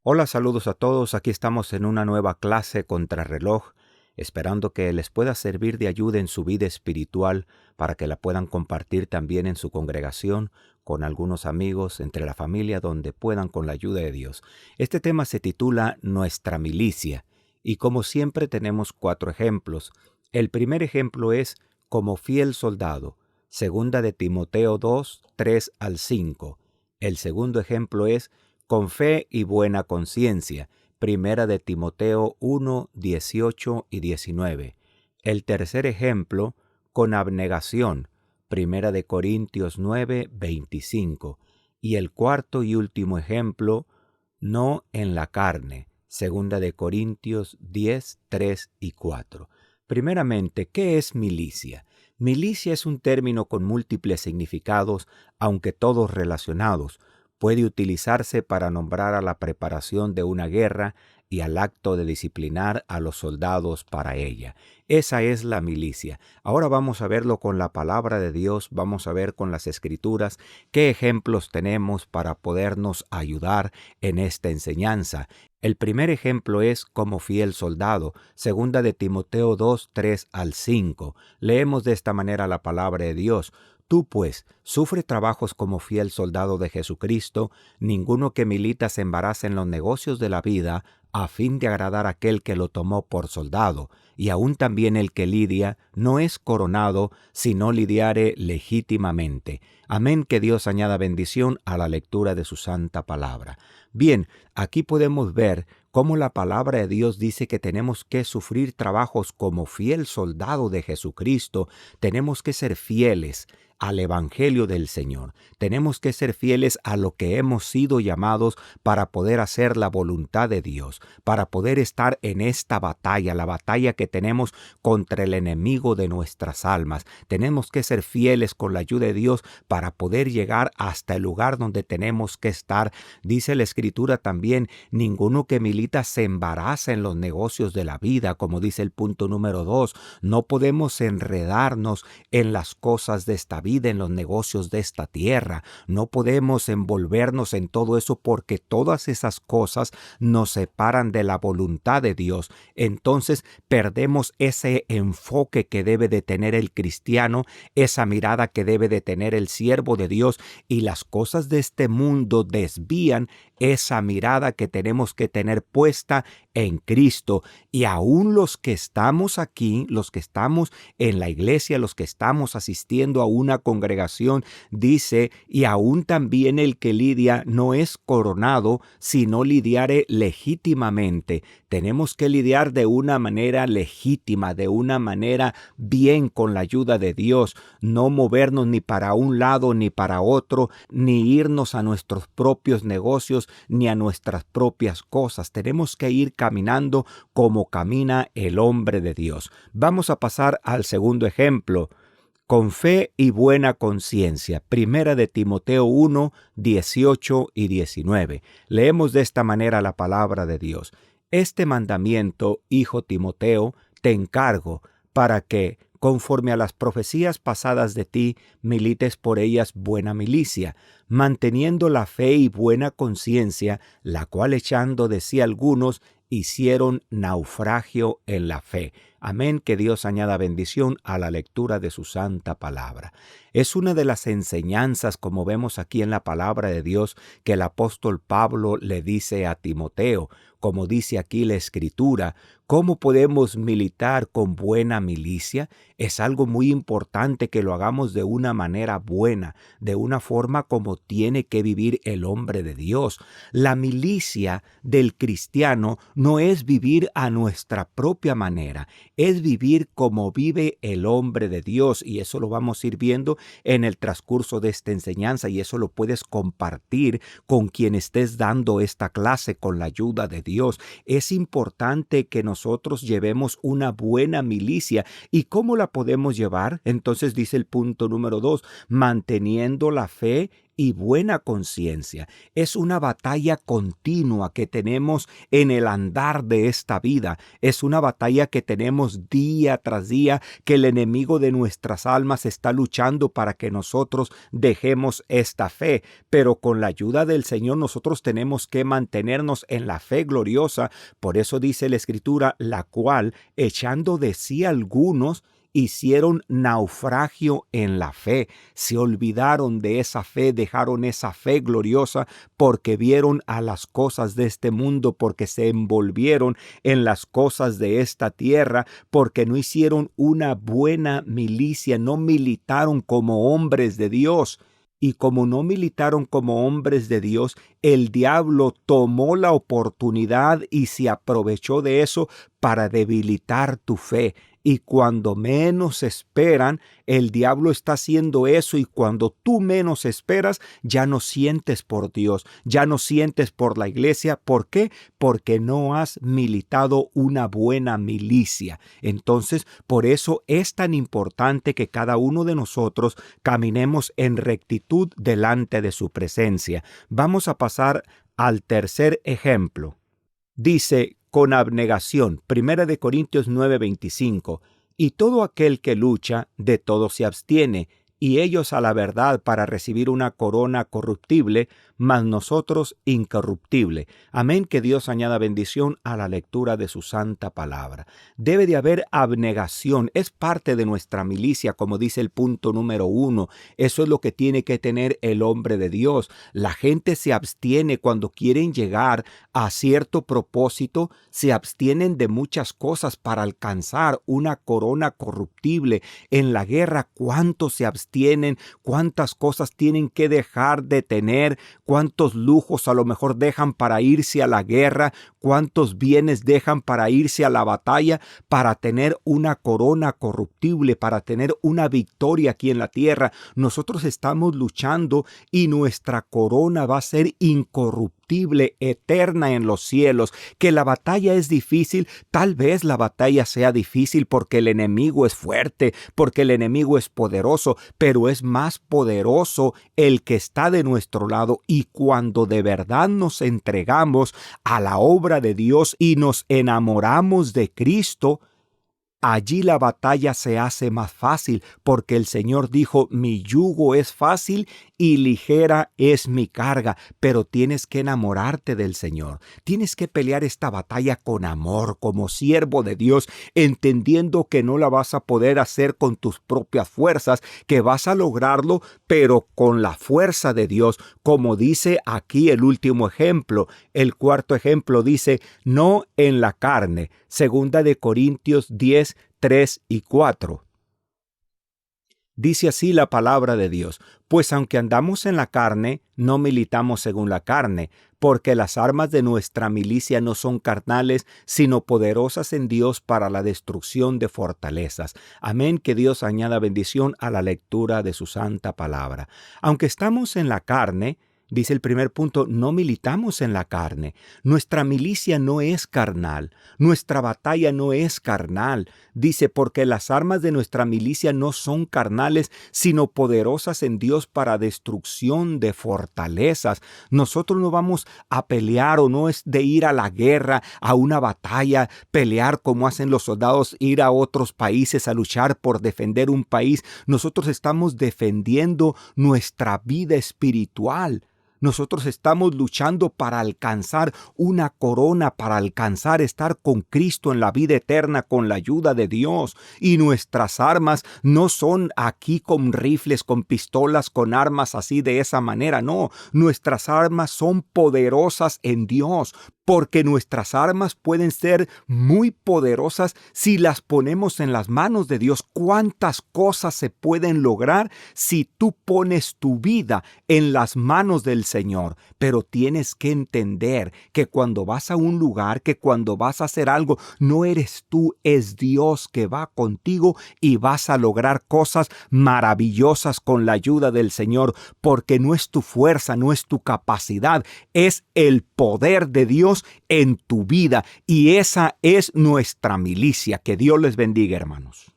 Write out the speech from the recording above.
Hola, saludos a todos. Aquí estamos en una nueva clase Contrarreloj, esperando que les pueda servir de ayuda en su vida espiritual para que la puedan compartir también en su congregación, con algunos amigos, entre la familia, donde puedan con la ayuda de Dios. Este tema se titula Nuestra milicia y como siempre tenemos 4 ejemplos. El primer ejemplo es como fiel soldado, segunda de Timoteo 2, 3 al 5. El segundo ejemplo es con fe y buena conciencia, primera de Timoteo 1, 18 y 19. El tercer ejemplo, con abnegación, primera de Corintios 9, 25. Y el cuarto y último ejemplo, no en la carne, segunda de Corintios 10, 3 y 4. Primeramente, ¿qué es milicia? Milicia es un término con múltiples significados, aunque todos relacionados. Puede utilizarse para nombrar a la preparación de una guerra y al acto de disciplinar a los soldados para ella. Esa es la milicia. Ahora vamos a verlo con la palabra de Dios, vamos a ver con las Escrituras qué ejemplos tenemos para podernos ayudar en esta enseñanza. El primer ejemplo es como fiel soldado, segunda de Timoteo 2, 3 al 5. Leemos de esta manera la palabra de Dios. Tú, pues, sufre trabajos como fiel soldado de Jesucristo, ninguno que milita se embaraza en los negocios de la vida, a fin de agradar a aquel que lo tomó por soldado, y aun también el que lidia no es coronado, sino lidiare legítimamente. Amén, que Dios añada bendición a la lectura de su santa palabra. Bien, aquí podemos ver cómo la palabra de Dios dice que tenemos que sufrir trabajos como fiel soldado de Jesucristo, tenemos que ser fieles al Evangelio del Señor. Tenemos que ser fieles a lo que hemos sido llamados para poder hacer la voluntad de Dios, para poder estar en esta batalla, la batalla que tenemos contra el enemigo de nuestras almas. Tenemos que ser fieles con la ayuda de Dios para poder llegar hasta el lugar donde tenemos que estar. Dice la Escritura también, ninguno que milita se embaraza en los negocios de la vida, como dice el punto número 2. No podemos enredarnos en las cosas de esta vida, en los negocios de esta tierra. No podemos envolvernos en todo eso porque todas esas cosas nos separan de la voluntad de Dios. Entonces perdemos ese enfoque que debe de tener el cristiano, esa mirada que debe de tener el siervo de Dios, y las cosas de este mundo desvían esa mirada que tenemos que tener puesta en Cristo. Y aún los que estamos aquí, los que estamos en la iglesia, los que estamos asistiendo a una congregación, dice, y aún también el que lidia no es coronado, sino lidiare legítimamente. Tenemos que lidiar de una manera legítima, de una manera bien con la ayuda de Dios, no movernos ni para un lado ni para otro, ni irnos a nuestros propios negocios, ni a nuestras propias cosas. Tenemos que ir caminando como camina el hombre de Dios. Vamos a pasar al segundo ejemplo. Con fe y buena conciencia, primera de Timoteo 1, 18 y 19. Leemos de esta manera la palabra de Dios. Este mandamiento, hijo Timoteo, te encargo para que, conforme a las profecías pasadas de ti, milites por ellas buena milicia, manteniendo la fe y buena conciencia, la cual echando de sí algunos, hicieron naufragio en la fe. Amén, que Dios añada bendición a la lectura de su santa palabra. Es una de las enseñanzas, como vemos aquí en la palabra de Dios, que el apóstol Pablo le dice a Timoteo, como dice aquí la Escritura. ¿Cómo podemos militar con buena milicia? Es algo muy importante que lo hagamos de una manera buena, de una forma como tiene que vivir el hombre de Dios. La milicia del cristiano no es vivir a nuestra propia manera, es vivir como vive el hombre de Dios, y eso lo vamos a ir viendo en el transcurso de esta enseñanza, y eso lo puedes compartir con quien estés dando esta clase con la ayuda de Dios. Es importante que nosotros llevemos una buena milicia. ¿Y cómo la podemos llevar? Entonces dice el punto número 2, manteniendo la fe y buena conciencia. Es una batalla continua que tenemos en el andar de esta vida. Es una batalla que tenemos día tras día, que el enemigo de nuestras almas está luchando para que nosotros dejemos esta fe. Pero con la ayuda del Señor nosotros tenemos que mantenernos en la fe gloriosa. Por eso dice la Escritura, la cual, echando de sí algunos, hicieron naufragio en la fe, se olvidaron de esa fe, dejaron esa fe gloriosa porque vieron a las cosas de este mundo, porque se envolvieron en las cosas de esta tierra, porque no hicieron una buena milicia, no militaron como hombres de Dios. Y como no militaron como hombres de Dios, el diablo tomó la oportunidad y se aprovechó de eso para debilitar tu fe. Y cuando menos esperan, el diablo está haciendo eso, y cuando tú menos esperas, ya no sientes por Dios, ya no sientes por la iglesia. ¿Por qué? Porque no has militado una buena milicia. Entonces, por eso es tan importante que cada uno de nosotros caminemos en rectitud delante de su presencia. Vamos a pasar al tercer ejemplo. Dice, con abnegación, 1 Corintios 9:25, y todo aquel que lucha, de todo se abstiene, y ellos a la verdad para recibir una corona corruptible, mas nosotros incorruptible. Amén. Que Dios añada bendición a la lectura de su santa palabra. Debe de haber abnegación. Es parte de nuestra milicia, como dice el punto número 1. Eso es lo que tiene que tener el hombre de Dios. La gente se abstiene cuando quieren llegar a cierto propósito, se abstienen de muchas cosas para alcanzar una corona corruptible. En la guerra, ¿cuántos se abstienen? ¿Cuántas cosas tienen que dejar de tener? ¿Cuántos lujos a lo mejor dejan para irse a la guerra? ¿Cuántos bienes dejan para irse a la batalla para tener una corona corruptible, para tener una victoria aquí en la tierra? Nosotros estamos luchando y nuestra corona va a ser incorruptible, eterna en los cielos. Que la batalla es difícil, tal vez la batalla sea difícil porque el enemigo es fuerte, porque el enemigo es poderoso, pero es más poderoso el que está de nuestro lado. Y cuando de verdad nos entregamos a la obra de Dios y nos enamoramos de Cristo, allí la batalla se hace más fácil, porque el Señor dijo, mi yugo es fácil y ligera es mi carga. Pero tienes que enamorarte del Señor. Tienes que pelear esta batalla con amor, como siervo de Dios, entendiendo que no la vas a poder hacer con tus propias fuerzas, que vas a lograrlo, pero con la fuerza de Dios, como dice aquí el último ejemplo. El cuarto ejemplo dice, no en la carne. 2 Corintios 10, 3 y 4. Dice así la palabra de Dios, pues aunque andamos en la carne, no militamos según la carne, porque las armas de nuestra milicia no son carnales, sino poderosas en Dios para la destrucción de fortalezas. Amén. Que Dios añada bendición a la lectura de su santa palabra. Aunque estamos en la carne, dice el primer punto, no militamos en la carne. Nuestra milicia no es carnal. Nuestra batalla no es carnal. Dice, porque las armas de nuestra milicia no son carnales, sino poderosas en Dios para destrucción de fortalezas. Nosotros no vamos a pelear, o no es de ir a la guerra, a una batalla, pelear como hacen los soldados, ir a otros países a luchar por defender un país. Nosotros estamos defendiendo nuestra vida espiritual. Nosotros estamos luchando para alcanzar una corona, para alcanzar estar con Cristo en la vida eterna con la ayuda de Dios. Y nuestras armas no son aquí con rifles, con pistolas, con armas así de esa manera. No, nuestras armas son poderosas en Dios. Porque nuestras armas pueden ser muy poderosas si las ponemos en las manos de Dios. ¿Cuántas cosas se pueden lograr si tú pones tu vida en las manos del Señor? Pero tienes que entender que cuando vas a un lugar, que cuando vas a hacer algo, no eres tú, es Dios que va contigo, y vas a lograr cosas maravillosas con la ayuda del Señor, porque no es tu fuerza, no es tu capacidad, es el poder de Dios en tu vida, y esa es nuestra milicia. Que Dios les bendiga, hermanos.